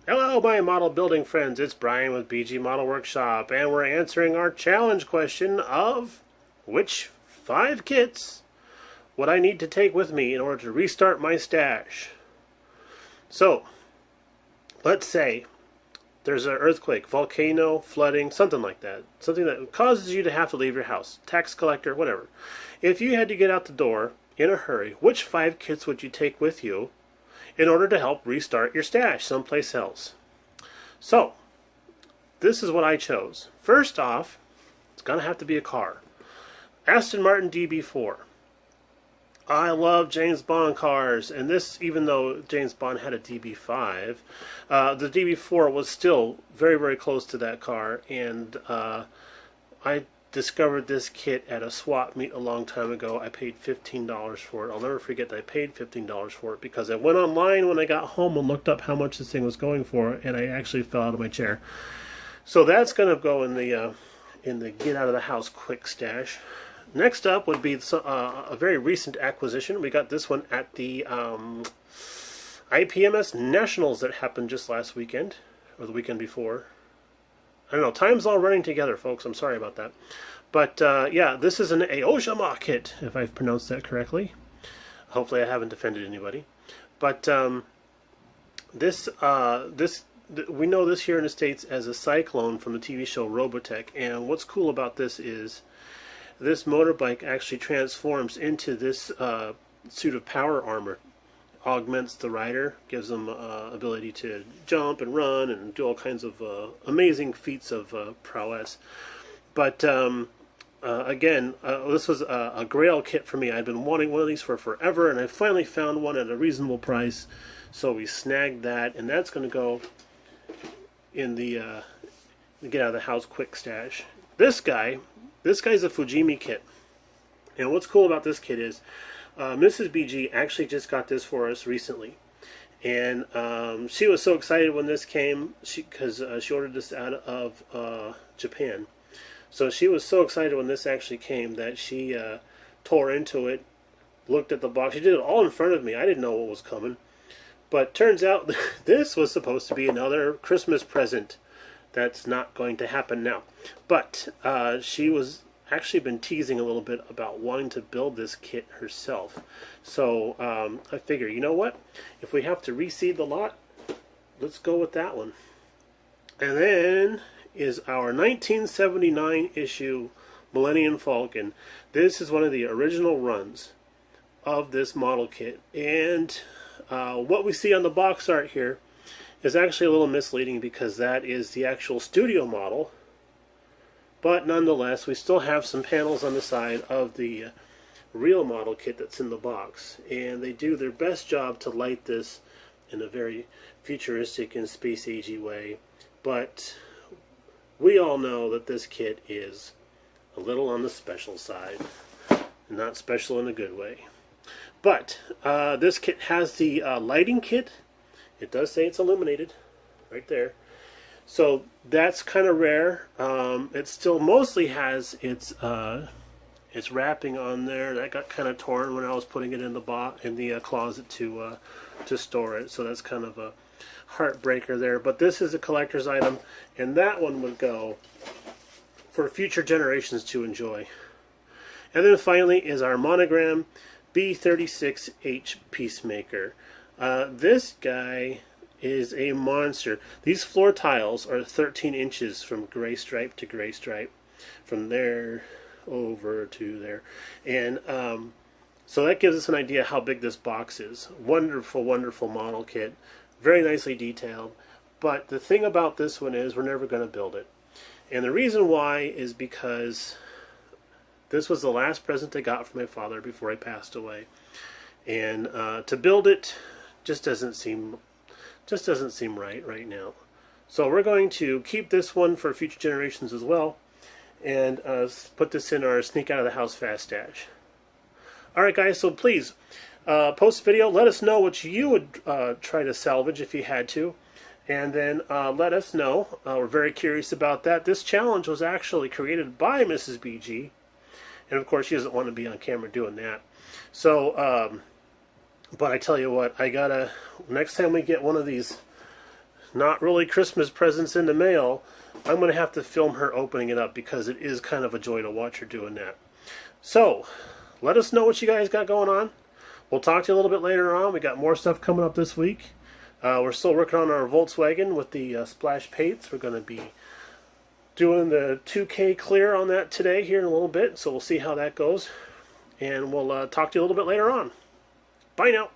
Hello, my model building friends. It's Brian with BG Model Workshop, and we're answering our challenge question of which 5 kits would I need to take with me in order to restart my stash. So, let's say there's an earthquake, volcano, flooding, something like that. Something that causes you to have to leave your house. Tax collector, whatever. If you had to get out the door in a hurry, which 5 kits would you take with you in order to help restart your stash someplace else? So, this is what I chose. First off, it's going to have to be a car. Aston Martin DB4. I love James Bond cars, and this, even though James Bond had a DB5, the DB4 was still very, very close to that car, and I discovered this kit at a swap meet a long time ago. I paid $15 for it. I'll never forget that I paid $15 for it because I went online when I got home and looked up how much this thing was going for, and I actually fell out of my chair. So that's going to go in the get out of the house quick stash. Next up would be a very recent acquisition. We got this one at the IPMS Nationals that happened just last weekend, or the weekend before. I don't know, time's all running together, folks. I'm sorry about that. But, yeah, this is an Aoshima kit, if I've pronounced that correctly. Hopefully I haven't offended anybody. But we know this here in the States as a Cyclone from the TV show Robotech. And what's cool about this is this motorbike actually transforms into this suit of power armor. Augments the rider, gives them ability to jump and run and do all kinds of amazing feats of prowess. But again, this was a grail kit for me. I'd been wanting one of these for forever, and I finally found one at a reasonable price. So we snagged that, and that's going to go in the get out of the house quick stash. This guy's a Fujimi kit, and what's cool about this kit is Mrs. BG actually just got this for us recently, and she was so excited when this came because she ordered this out of Japan. So she was so excited when this actually came that she tore into it, looked at the box. She did it all in front of me. I didn't know what was coming, but turns out this was supposed to be another Christmas present. That's not going to happen now. But she was actually been teasing a little bit about wanting to build this kit herself. So I figure, you know what? If we have to reseed the lot, let's go with that one. And then is our 1979 issue Millennium Falcon. This is one of the original runs of this model kit. And what we see on the box art here is actually a little misleading because that is the actual studio model. But nonetheless, we still have some panels on the side of the real model kit that's in the box. And they do their best job to light this in a very futuristic and space-agey way. But we all know that this kit is a little on the special side. Not special in a good way. But this kit has the lighting kit. It does say it's illuminated right there. So that's kind of rare. It still mostly has its wrapping on there. That got kind of torn when I was putting it in the closet to store it. So that's kind of a heartbreaker there. But this is a collector's item, and that one would go for future generations to enjoy. And then finally is our Monogram B36H Peacemaker. This guy is a monster. These floor tiles are 13 inches from gray stripe to gray stripe, from there over to there. And so that gives us an idea how big this box is. Wonderful, wonderful model kit. Very nicely detailed. But the thing about this one is we're never going to build it. And the reason why is because this was the last present I got from my father before he passed away. And to build it just doesn't seem right now. So we're going to keep this one for future generations as well, and put this in our sneak out of the house fast stash. Alright guys, so please post a video, let us know what you would try to salvage if you had to, and then let us know. We're very curious about that. This challenge was actually created by Mrs. BG, and of course she doesn't want to be on camera doing that. So but I tell you what, I gotta, next time we get one of these not really Christmas presents in the mail, I'm going to have to film her opening it up because it is kind of a joy to watch her doing that. So, let us know what you guys got going on. We'll talk to you a little bit later on. We got more stuff coming up this week. We're still working on our Volkswagen with the splash paints. We're going to be doing the 2K clear on that today here in a little bit, so we'll see how that goes. And we'll talk to you a little bit later on. Bye now.